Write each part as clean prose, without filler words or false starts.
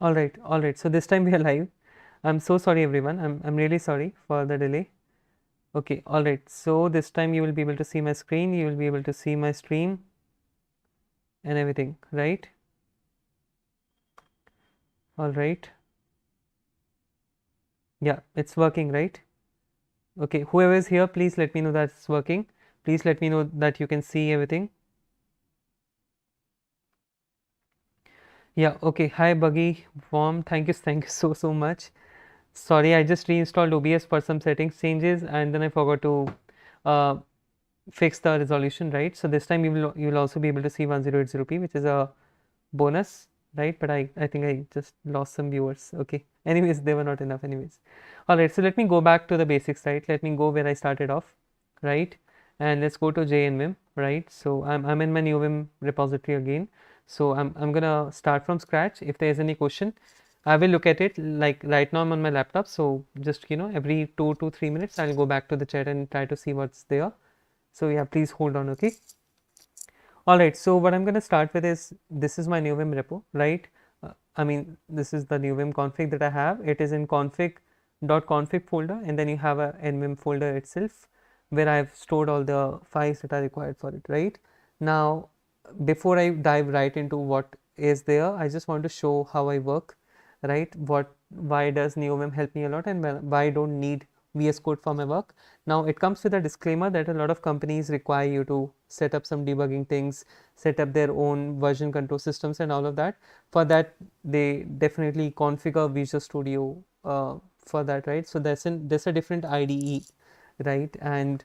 All right. So this time we are live. I'm so sorry, everyone. I'm really sorry for the delay. Okay, all right. So this time you will be able to see my screen. You will be able to see my stream and everything, right? All right. Yeah, it's working, right? Okay. Whoever is here, please let me know that it's working. Please let me know that you can see everything. Yeah. Okay. Hi, Buggy, Warm. Thank you so much. Sorry, I just reinstalled OBS for some settings changes, and then I forgot to uh, fix the resolution, right? So this time you will also be able to see 1080p, which is a bonus, right? But I think I just lost some viewers. Okay. Anyways, they were not enough anyways. All right. So let me go back to the basics, right? Let me go where I started off, right? And let's go to JNVim, right? So I'm in my neovim repository again. So I'm gonna start from scratch. If there is any question, I will look at it. Like right now I'm on my laptop, so just every 2 to 3 minutes I'll go back to the chat and try to see what's there. So yeah, please hold on, okay? All right, so what I'm going to start with is, this is my neovim repo, right? I mean, this is the neovim config that I have. It is in config.config folder, and then you have a nvim folder itself where I've stored all the files that are required for it, right? Now, before I dive right into what is there, I just want to show how I work, right? Why does neovim help me a lot, and why I don't need VS Code for my work. Now it comes with a disclaimer that a lot of companies require you to set up some debugging things, set up their own version control systems and all of that. For that, they definitely configure Visual Studio for that, right? So there's a different IDE, right? And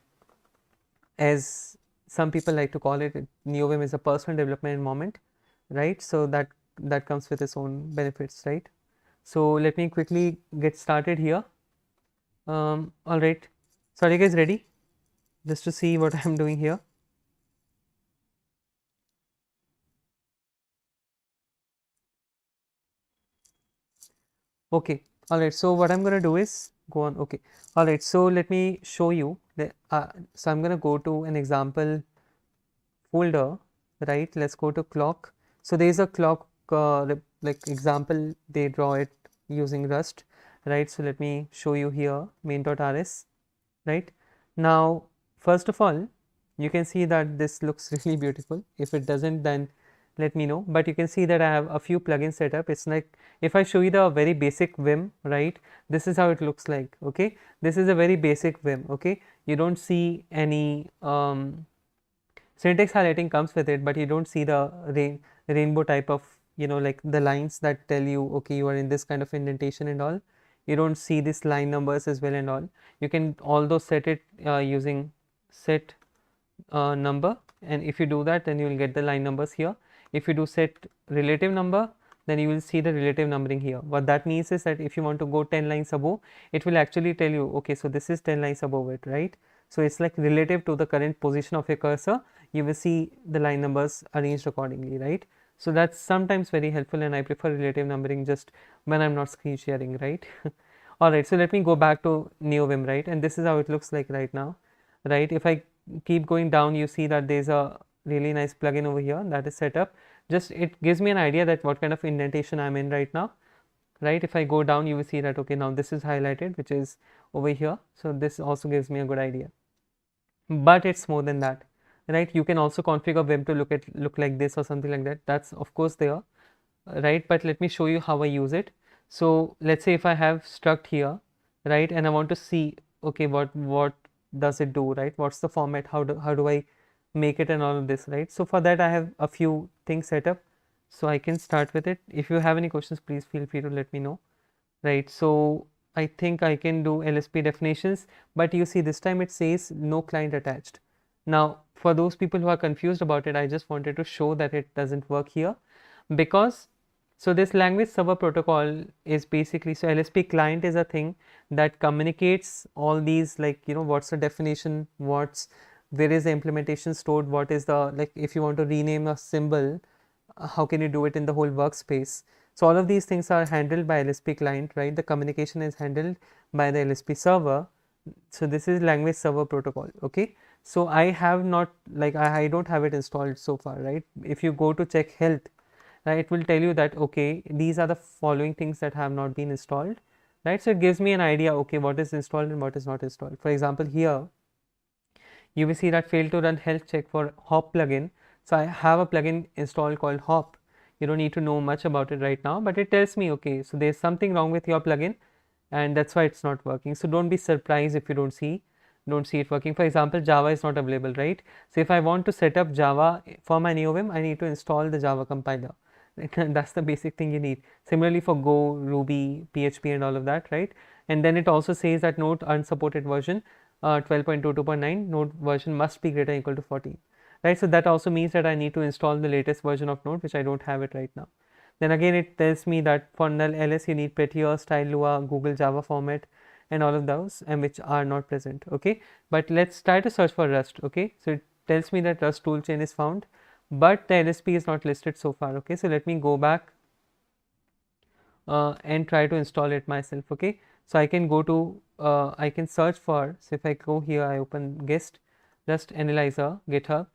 as some people like to call it, neovim is a personal development environment, right? So that comes with its own benefits, right? So let me quickly get started here. All right. So are you guys ready? Just to see what I'm doing here. Okay. All right. So what I'm going to do is go on. Okay. All right. So let me show you. So I'm going to go to an example folder, right? Let's go to clock. So there is a clock like example. They draw it using Rust, right? So let me show you here main.rs, right? Now, first of all, you can see that this looks really beautiful. If it doesn't, then let me know. But you can see that I have a few plugins set up. It's like, if I show you the very basic Vim, right, this is how it looks like. Okay, this is a very basic Vim. Okay, you don't see any syntax highlighting comes with it, but you don't see the rainbow type of, like the lines that tell you, okay, you are in this kind of indentation and all. You don't see this line numbers as well and all. You can although set it using set number, and if you do that, then you will get the line numbers here. If you do set relative number, then you will see the relative numbering here. What that means is that if you want to go 10 lines above, it will actually tell you, okay, so this is 10 lines above it, right? So it's like relative to the current position of your cursor, you will see the line numbers arranged accordingly, right? So that's sometimes very helpful, and I prefer relative numbering just when I'm not screen sharing, right? All right, so let me go back to neovim, right? And this is how it looks like right now, right? If I keep going down, you see that there's a really nice plugin over here that is set up. Just it gives me an idea that what kind of indentation I'm in right now, right? If I go down, you will see that, okay, now this is highlighted, which is over here. So this also gives me a good idea, but it's more than that, right? You can also configure Vim to look like this or something like that. That's of course there, right? But let me show you how I use it. So let's say if I have struct here, right, and I want to see, okay, what does it do, right? What's the format? How do I make it and all of this, right? So for that I have a few things set up, so I can start with it. If you have any questions, please feel free to let me know, right? So I think I can do LSP definitions, but you see this time it says no client attached. Now for those people who are confused about it, I just wanted to show that it doesn't work here, because so this language server protocol is basically, so LSP client is a thing that communicates all these, like, what's the definition, where is the implementation stored, what is the, like, if you want to rename a symbol, how can you do it in the whole workspace. So all of these things are handled by LSP client, right? The communication is handled by the LSP server. So this is language server protocol, okay? So I have not, like, I don't have it installed so far, right? If you go to check health, It will tell you that okay, these are the following things that have not been installed, right? So it gives me an idea, okay, what is installed and what is not installed. For example, here you will see that failed to run health check for hop plugin. So I have a plugin installed called hop. You don't need to know much about it right now, but it tells me, okay, so there's something wrong with your plugin and that's why it's not working. So don't be surprised if you don't see it working. For example, Java is not available, right? So if I want to set up Java for my neovim, I need to install the Java compiler. That's the basic thing you need. Similarly for Go, Ruby, PHP and all of that, right? And then it also says that Node unsupported version 12.22.9 Node version must be greater than or equal to 14, right? So that also means that I need to install the latest version of Node, which I don't have it right now. Then again it tells me that for null ls you need Prettier, Style Lua, Google Java format and all of those, and which are not present. Okay, but let's try to search for Rust. Okay, so it tells me that Rust toolchain is found, but the LSP is not listed so far. Okay, so let me go back and try to install it myself. Okay, so I can go to I can search for, so if I go here, I open gist Rust Analyzer GitHub,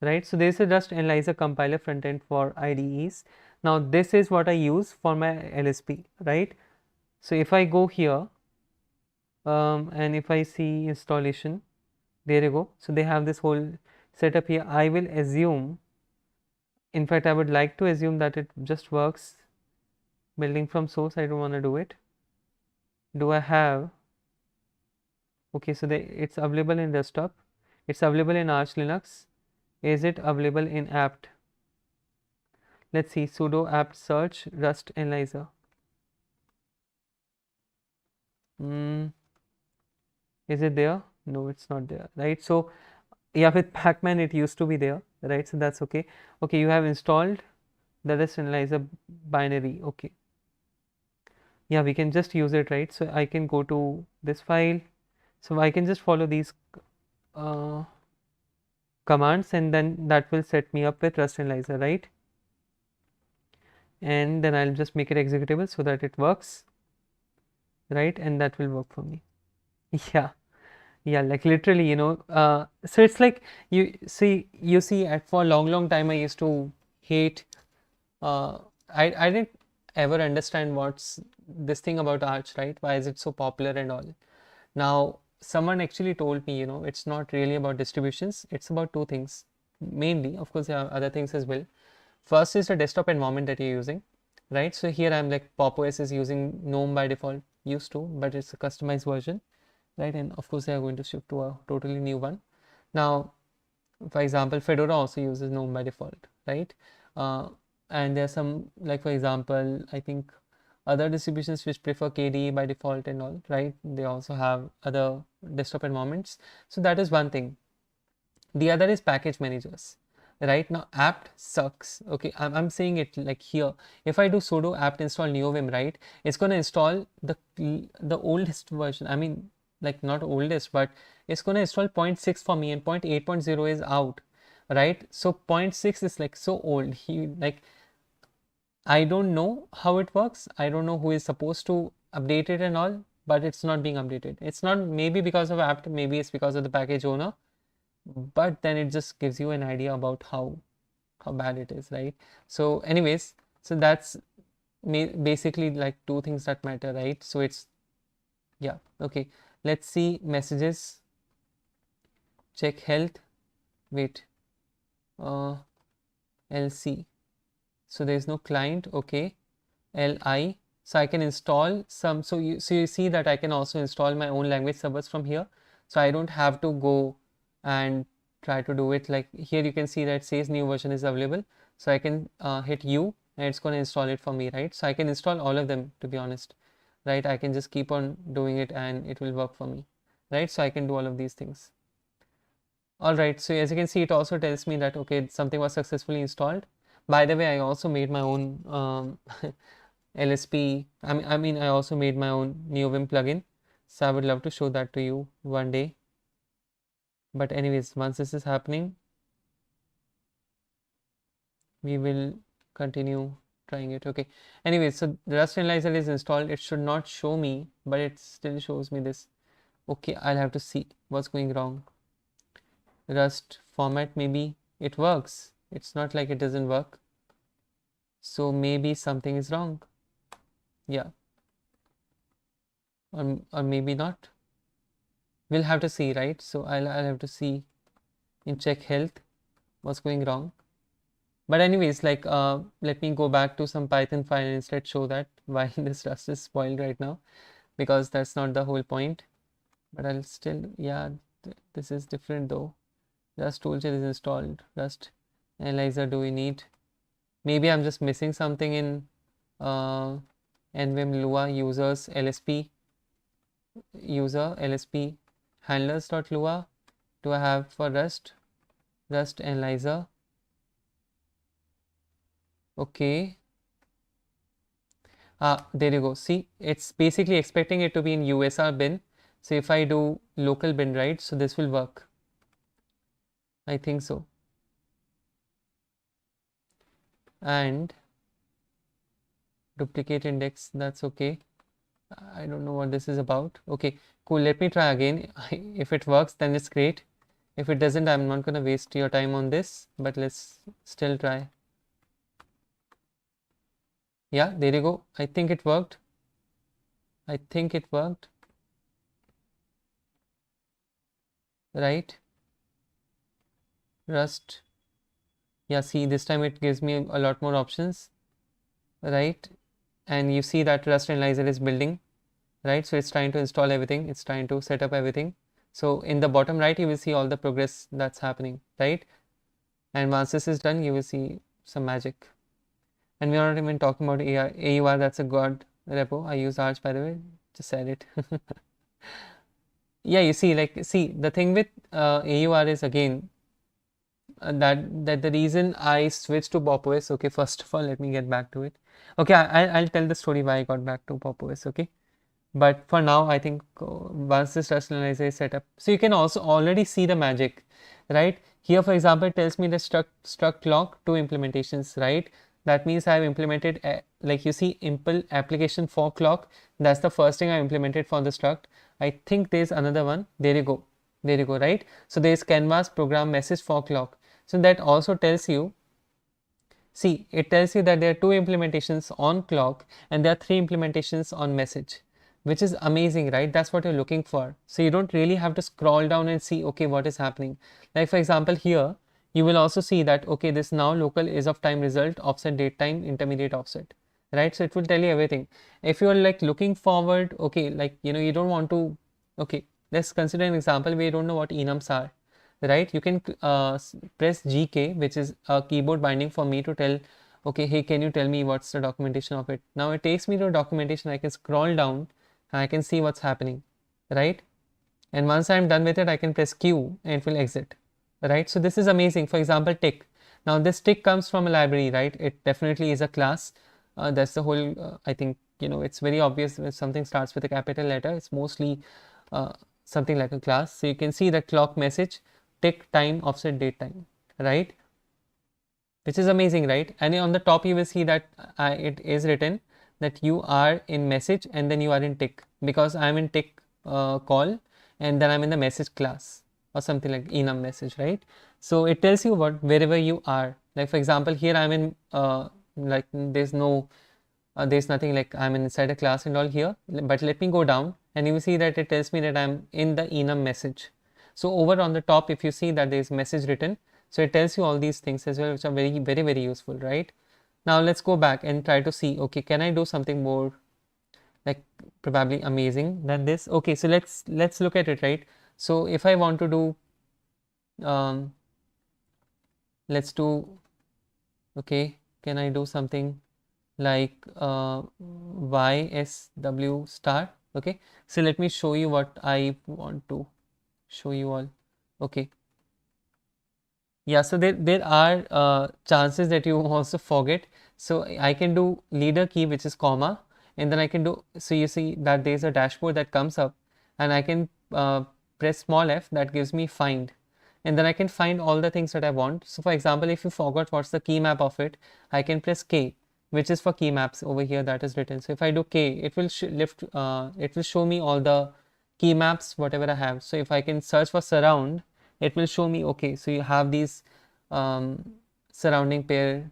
right? So there is a Rust Analyzer compiler frontend for IDEs. Now this is what I use for my LSP, right? So if I go here and if I see installation, there you go. So they have this whole setup here. I will assume, in fact I would like to assume that it just works building from source. I don't want to do it. Do I have, okay, so it's available in desktop, it's available in Arch Linux. Is it available in apt? Let's see, sudo apt search Rust Analyzer. Is it there? No, it's not there, right? So yeah, with Pacman it used to be there, right? So that's okay. Okay, you have installed the Rust Analyzer binary. Okay, yeah, we can just use it, right? So I can go to this file, so I can just follow these commands and then that will set me up with Rust Analyzer, right? And then I'll just make it executable so that it works, right? And that will work for me. Yeah, yeah, like literally, so it's like you see at for a long time I used to hate, I didn't ever understand what's this thing about Arch, right? Why is it so popular and all. Now someone actually told me, it's not really about distributions, it's about two things mainly. Of course there are other things as well. First is the desktop environment that you're using, right? So here I'm like Pop! OS is using GNOME by default, used to, but it's a customized version, right? And of course they are going to shift to a totally new one. Now, for example, Fedora also uses GNOME by default, right? And there's some, like for example, I think other distributions which prefer KDE by default and all, right? They also have other desktop environments. So that is one thing. The other is package managers. Right now apt sucks. Okay, I'm saying it like here, if I do sudo apt install neovim, right, it's going to install the oldest version. I mean, like not oldest, but it's going to install 0.6 for me and 0.8.0 is out, right? So 0.6 is like so old. I don't know how it works. I don't know who is supposed to update it and all, but it's not being updated. It's not, maybe because of apt, maybe it's because of the package owner, but then it just gives you an idea about how bad it is, right? So anyways, so that's basically like two things that matter, right? So it's, yeah, okay, let's see messages, check health, wait, LC, so there's no client. Okay, LI, so I can install some, so you see that I can also install my own language servers from here, so I don't have to go and try to do it. Like here you can see that it says new version is available, so I can hit U and it's going to install it for me, right? So I can install all of them, to be honest, right? I can just keep on doing it and it will work for me, right? So I can do all of these things. All right, so as you can see, it also tells me that okay, something was successfully installed. By the way, I also made my own LSP. I mean I also made my own neovim plugin, so I would love to show that to you one day. But anyways, once this is happening, we will continue trying it. Okay, anyways, so the Rust Analyzer is installed. It should not show me, but it still shows me this. Okay, I'll have to see what's going wrong. Rust format, maybe it works. It's not like it doesn't work. So maybe something is wrong. Yeah. Or maybe not. We'll have to see, right? So I'll have to see in check health what's going wrong. But anyways, like let me go back to some Python file and instead show that why this Rust is spoiled right now, because that's not the whole point. But I'll still, yeah, this is different though. Rust toolkit is installed. Rust analyzer do we need? Maybe I'm just missing something in NVIM Lua users LSP user LSP handlers.lua. Do I have for Rust analyzer? Okay. There you go. See, it's basically expecting it to be in USR bin. So if I do local bin, right, so this will work. I think so. And duplicate index, that's okay. I don't know what this is about. Okay, cool. Let me try again. If it works, then it's great. If it doesn't, I'm not going to waste your time on this, but let's still try. Yeah, there you go. I think it worked. I think it worked. Right? Rust. Yeah, see, this time it gives me a lot more options. Right? And you see that Rust analyzer is building. Right? So it's trying to install everything. It's trying to set up everything. So in the bottom right, you will see all the progress that's happening. Right? And once this is done, you will see some magic. And we are not even talking about AUR, that's a God repo. I use Arch, by the way, just said it. Yeah, you see, like, see, the thing with AUR is again that the reason I switched to Pop OS. Okay, first of all, let me get back to it. Okay, I'll tell the story why I got back to Pop OS. Okay, but for now, I think once this Rust analyzer is set up, so you can also already see the magic, right? Here, for example, it tells me the struct clock 2 implementations, right? That means I have implemented, like you see, impl application for clock. That's the first thing I implemented for the struct. I think there's another one. There you go. There you go, right? So there's canvas program message for clock. So that also tells you, see, it tells you that there are 2 implementations on clock and there are 3 implementations on message, which is amazing, right? That's what you're looking for. So you don't really have to scroll down and see, okay, what is happening. Like for example, here, you will also see that, okay, this now local is of time result, offset date time, intermediate offset, right? So it will tell you everything. If you're like looking forward, okay, like, you know, you don't want to, okay, let's consider an example where you don't know what enums are, right? You can press GK, which is a keyboard binding for me to tell, okay, hey, can you tell me what's the documentation of it? Now it takes me to documentation. I can scroll down and I can see what's happening, right? And once I'm done with it, I can press Q and it will exit, right? So this is amazing. For example, tick. Now this tick comes from a library, right? It definitely is a class. That's the whole, I think, you know, it's very obvious if something starts with a capital letter, it's mostly something like a class. So you can see the clock message, tick, time, offset, date, time, right? Which is amazing, right? And on the top, you will see that it is written that you are in message and then you are in tick, because I'm in tick call and then I'm in the message class or something like enum message, right? So it tells you what wherever you are. Like for example, here I'm in like there's nothing, like I'm inside a class and all here, but let me go down and you will see that it tells me that I'm in the enum message. So over on the top, if you see that there is message written, so it tells you all these things as well, which are very useful, right? Now let's go back and try to see, okay, can I do something more like probably amazing than this? Okay, so let's look at it, right? So if I want to do let's do, okay, can I do something like YSW star? Okay, so let me show you what I want to show you all. Okay, yeah, so there are chances that you also forget. So I can do leader key, which is comma, and then I can do, so you see that there's a dashboard that comes up and I can press small f, that gives me find, and then I can find all the things that I want. So for example, if you forgot what's the key map of it, I can press K, which is for key maps over here that is written. So if I do K, it will it will show me all the key maps whatever I have. So if I can search for surround, it will show me, okay, so you have these surrounding pair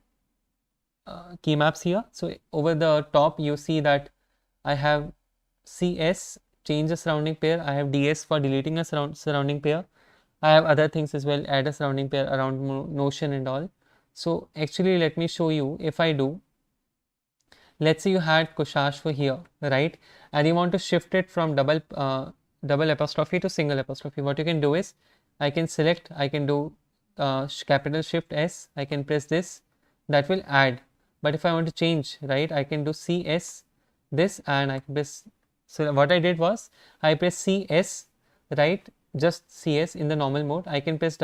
key maps here. So over the top you see that I have CS, change the surrounding pair. I have DS for deleting a surrounding pair. I have other things as well, add a surrounding pair around notion and all. So actually let me show you. If I do, let's say you had Kushashwa here, right, and you want to shift it from double apostrophe to single apostrophe. What you can do is, I can select, I can do capital Shift S, I can press this, that will add. But if I want to change, right, I can do CS this, and I can press. So what I did was, I press CS, right, just CS in the normal mode. I can press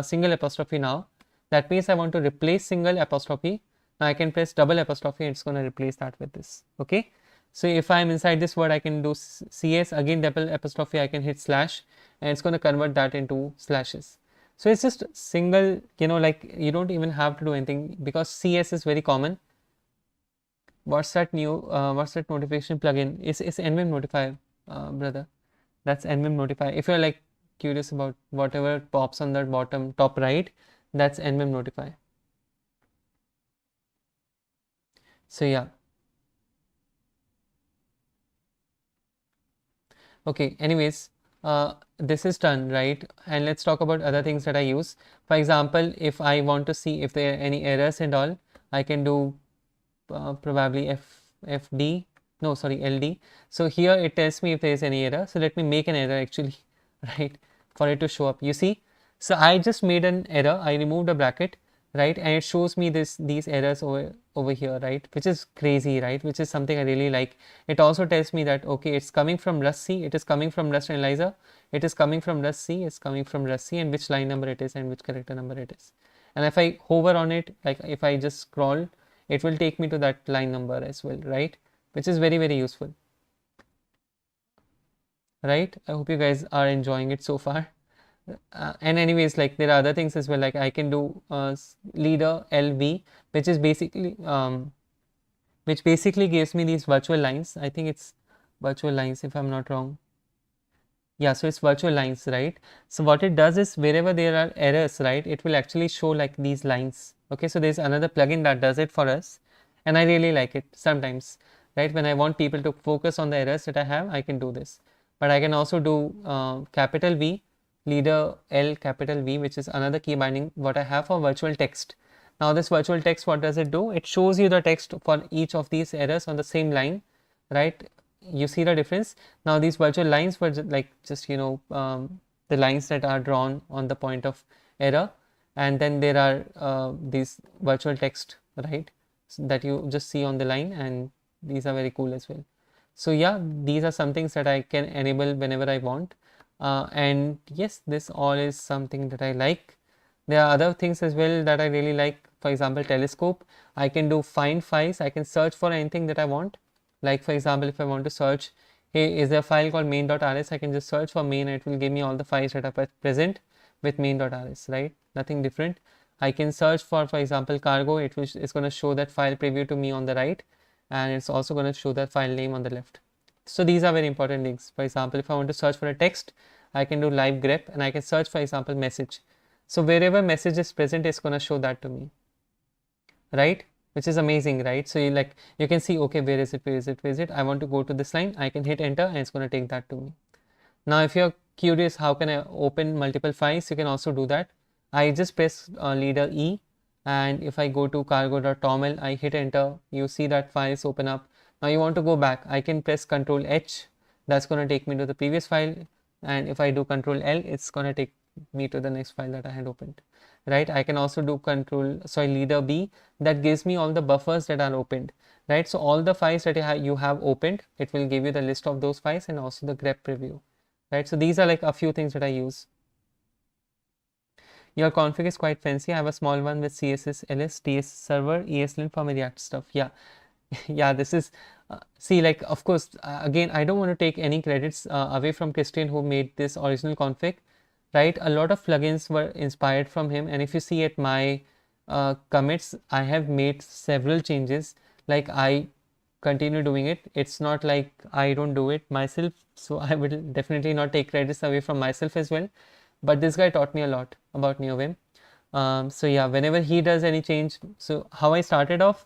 single apostrophe now. That means I want to replace single apostrophe. Now I can press double apostrophe, it's going to replace that with this. Okay. So if I'm inside this word, I can do CS, again double apostrophe, I can hit slash, and it's going to convert that into slashes. So it's just single, like you don't even have to do anything, because CS is very common. What's that notification plugin? It's NVIM notify, brother. That's NVIM notify. If you're like curious about whatever pops on the bottom top right, that's NVIM notify. So yeah. Okay, anyways, this is done, right? And let's talk about other things that I use. For example, if I want to see if there are any errors and all, I can do probably LD. So here it tells me if there is any error. So let me make an error actually, right, for it to show up. You see, so I just made an error. I removed a bracket, right, and it shows me these errors over here, right, which is crazy, right, which is something I really like. It also tells me that okay, it's coming from Rust C, it is coming from Rust Analyzer, it is coming from Rust C, it's coming from Rust C, and which line number it is and which character number it is. And if I hover on it, like if I just scroll, it will take me to that line number as well, right, which is very, very useful, right? I hope you guys are enjoying it so far. And anyways, like there are other things as well, like I can do leader LV, which is basically which basically gives me these virtual lines. I think it's virtual lines if I'm not wrong. Yeah, so it's virtual lines, right? So what it does is, wherever there are errors, right, it will actually show like these lines. Okay, so there's another plugin that does it for us, and I really like it sometimes, right? When I want people to focus on the errors that I have, I can do this. But I can also do capital V, leader L, capital V, which is another key binding what I have for virtual text. Now this virtual text, what does it do? It shows you the text for each of these errors on the same line, right? You see the difference. Now these virtual lines were just the lines that are drawn on the point of error, and then there are these virtual text, right, so that you just see on the line, and these are very cool as well. So yeah, these are some things that I can enable whenever I want, and yes, this all is something that I like. There are other things as well that I really like. For example, telescope, I can do find files, I can search for anything that I want. Like for example, if I want to search, hey, is there a file called main.rs, I can just search for main and it will give me all the files that are present with main.rs, right? Nothing different. I can search for example, cargo, it's going to show that file preview to me on the right, and it's also going to show that file name on the left. So these are very important things. For example, if I want to search for a text, I can do live grep, and I can search for example message. So wherever message is present, it's going to show that to me, right? Which is amazing, right? So you can see, okay, where is it? I want to go to this line, I can hit enter and it's going to take that to me. Now if you're curious how can I open multiple files, you can also do that. I just press leader E, and if I go to cargo.toml, I hit enter, you see that files open up. Now you want to go back, I can press Ctrl H, that's going to take me to the previous file, and if I do Ctrl L, it's going to take me to the next file that I had opened, right? I can also do leader B, that gives me all the buffers that are opened, right? So all the files that you have opened, it will give you the list of those files and also the grep preview, right? So these are like a few things that I use. Your config is quite fancy. I have a small one with CSS, LS, TS server, ESLint for my React stuff. Yeah, yeah, this is see, like of course again, I don't want to take any credits away from Christian who made this original config, right? A lot of plugins were inspired from him, and if you see at my commits, I have made several changes. Like I continue doing it. It's not like I don't do it myself, so I will definitely not take credits away from myself as well. But this guy taught me a lot about neovim. So yeah, whenever he does any change, so how I started off,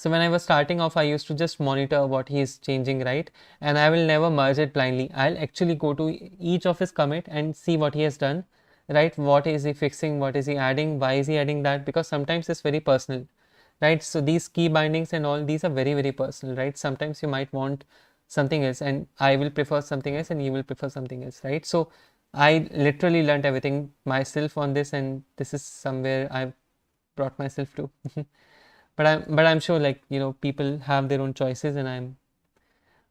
So when I was starting off, I used to just monitor what he is changing, right? And I will never merge it blindly. I'll actually go to each of his commit and see what he has done, right? What is he fixing? What is he adding? Why is he adding that? Because sometimes it's very personal, right? So these key bindings and all, these are very, very personal, right? Sometimes you might want something else and I will prefer something else and you will prefer something else, right? So I literally learned everything myself on this, and this is somewhere I've brought myself to. But I'm sure, like, you know, people have their own choices, and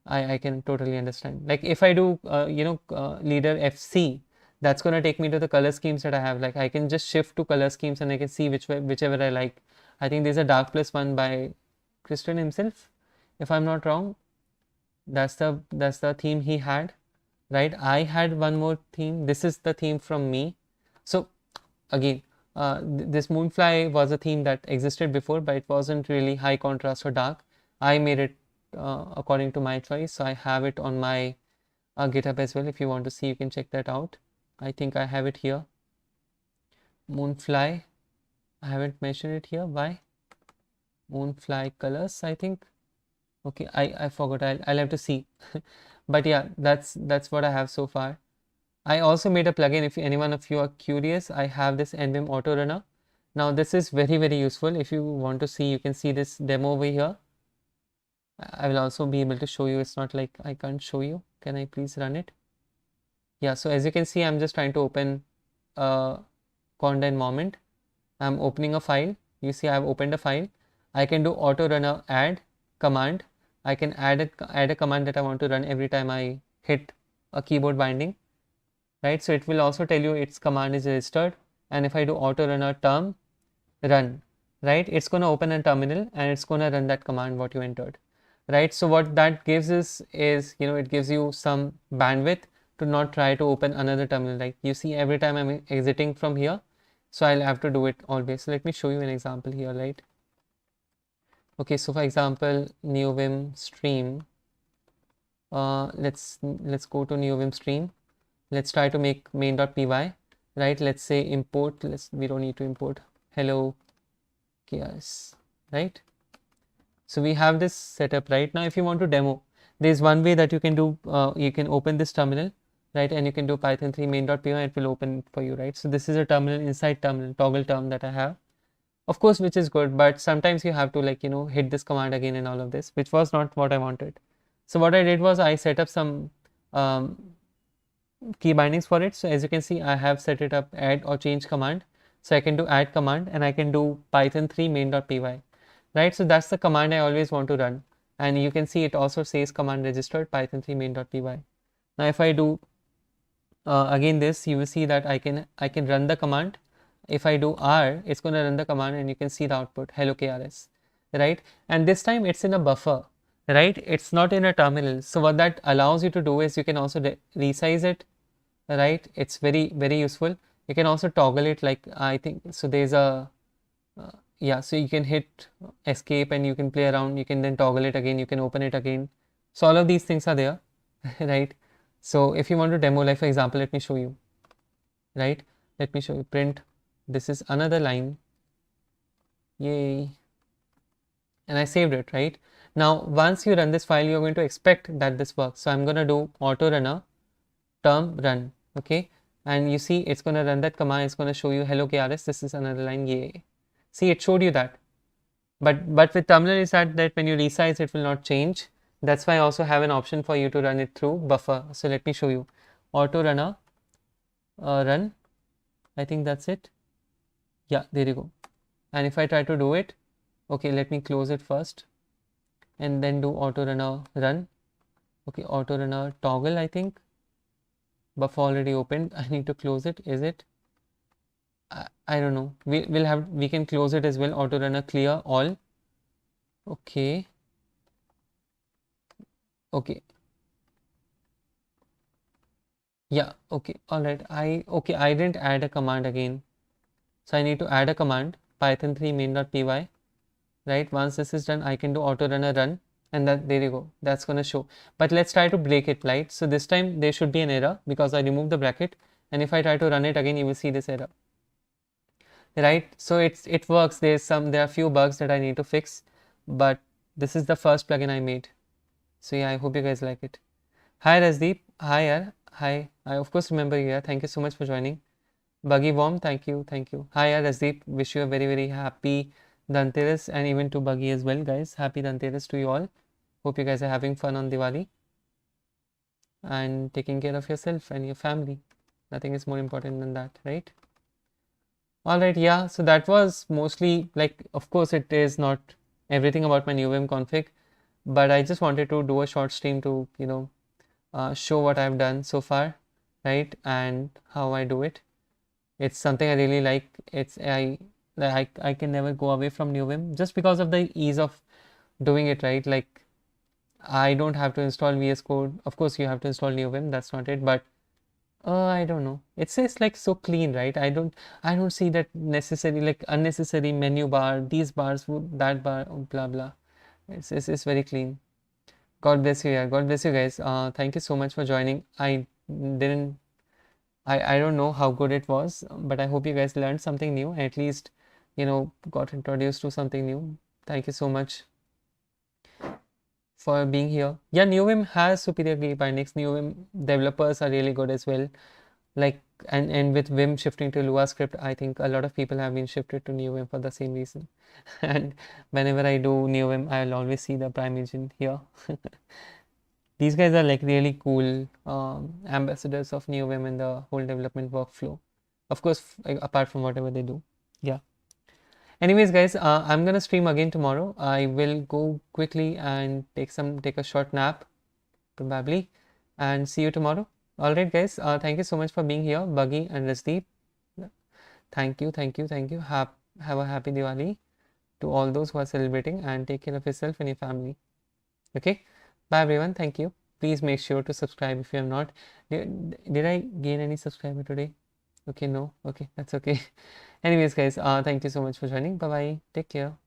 I can totally understand. Like if I do leader FC, that's gonna take me to the color schemes that I have. Like I can just shift to color schemes and I can see whichever I like. I think there's a dark plus one by Christian himself, if I'm not wrong. That's the theme he had, right? I had one more theme. This is the theme from me. So again, this Moonfly was a theme that existed before, but it wasn't really high contrast or dark. I made it according to my choice, so I have it on my GitHub as well. If you want to see, you can check that out. I think I have it here. Moonfly, I haven't mentioned it here. Why? Moonfly colors, I think. Okay, I forgot. I'll have to see. But yeah, that's what I have so far. I also made a plugin. If anyone of you are curious, I have this NVIM auto runner. Now this is very, very useful. If you want to see, you can see this demo over here. I will also be able to show you. It's not like I can't show you. Can I please run it? Yeah, so as you can see, I'm just trying to open a conda environment. I'm opening a file. You see I've opened a file. I can do auto runner add command. I can add a command that I want to run every time I hit a keyboard binding, right? So it will also tell you its command is registered, and if I do auto runner term run, right, it's going to open a terminal and it's going to run that command what you entered, right? So what that gives is it gives you some bandwidth to not try to open another terminal. Like you see, every time I'm exiting from here, so I'll have to do it always. So let me show you an example here, right? Okay, so for example, neovim stream. Let's go to neovim stream. Let's try to make main.py, right? Let's say import. We don't need to import hello KRS, right? So we have this setup right now. If you want to demo, there's one way that you can do. You can open this terminal, right? And you can do python 3 main.py. It will open for you, right? So this is a terminal inside terminal toggle term that I have, of course, which is good, but sometimes you have to, like, hit this command again and all of this, which was not what I wanted. So what I did was I set up some key bindings for it. So as you can see, I have set it up add or change command. So I can do add command and I can do python 3 main.py, right? So that's the command I always want to run. And you can see it also says command registered python 3 main.py. Now if I do again this, you will see that I can run the command. If I do R, it's going to run the command and you can see the output hello KRS, right? And this time it's in a buffer, right? It's not in a terminal. So what that allows you to do is you can also resize it, right? It's very, very useful. You can also toggle it, like I think so. There's a yeah, so you can hit escape and you can play around. You can then toggle it again. You can open it again. So all of these things are there, right? So if you want to demo, like for example, let me show you, right? Let me show you print. This is another line. Yay. And I saved it, right? Now, once you run this file, you're going to expect that this works. So I'm going to do auto runner term run, okay? And you see it's going to run that command. It's going to show you hello KRS. This is another line. Yay. See, it showed you that. But with terminal is that when you resize, it will not change. That's why I also have an option for you to run it through buffer. So let me show you. Auto runner run. I think that's it. Yeah, there you go. And if I try to do it, okay, let me close it first and then do auto runner run. Okay, auto runner toggle, I think. Buffer already opened. I need to close it. Is it? I don't know. We can close it as well. Auto runner clear all. Okay. Okay. Yeah, okay. All right. I didn't add a command again. So I need to add a command python 3 main.py, right? Once this is done, I can do auto runner run, and there you go. That's going to show. But let's try to break it, right? So this time there should be an error because I removed the bracket, and if I try to run it again, you will see this error, right? So it works. There are few bugs that I need to fix, but this is the first plugin I made. So yeah, I hope you guys like it. Hi Rasdeep, hi yaar, hi. I of course remember you. Yeah, thank you so much for joining. Buggy Worm, thank you, thank you. Hi yaar Rasdeep, wish you a very very happy Dhanteras, and even to Buggy as well, guys. Happy Dhanteras to you all. Hope you guys are having fun on Diwali and taking care of yourself and your family. Nothing is more important than that, right? Alright, yeah, so that was mostly, like, of course it is not everything about my neovim config, but I just wanted to do a short stream to, show what I've done so far, right, and how I do it. It's something I really like. I can never go away from neovim just because of the ease of doing it, right? Like, I don't have to install VS Code. Of course, you have to install neovim, that's not it, but I don't know. It says like so clean, right? I don't see that necessary, like unnecessary menu bar, these bars, that bar, blah blah. It's very clean. God bless you, yeah. God bless you guys. Thank you so much for joining. Didn't I don't know how good it was, but I hope you guys learned something new. At least, got introduced to something new. Thank you so much for being here. Yeah, neovim has superior GUI bindings. Neovim developers are really good as well. Like, and with Vim shifting to Lua script, I think a lot of people have been shifted to neovim for the same reason. And whenever I do neovim, I'll always see the prime engine here. These guys are like really cool ambassadors of neovim in the whole development workflow. Of course, apart from whatever they do. Yeah. Anyways, guys, I'm gonna stream again tomorrow. I will go quickly and take a short nap, probably, and see you tomorrow. All right, guys. Thank you so much for being here, Buggy and Rasdeep. Thank you, thank you, thank you. Have a happy Diwali to all those who are celebrating, and take care of yourself and your family. Okay. Bye, everyone. Thank you. Please make sure to subscribe if you have not. Did I gain any subscriber today? Okay, no. Okay, that's okay. Anyways, guys, thank you so much for joining. Bye bye. Take care.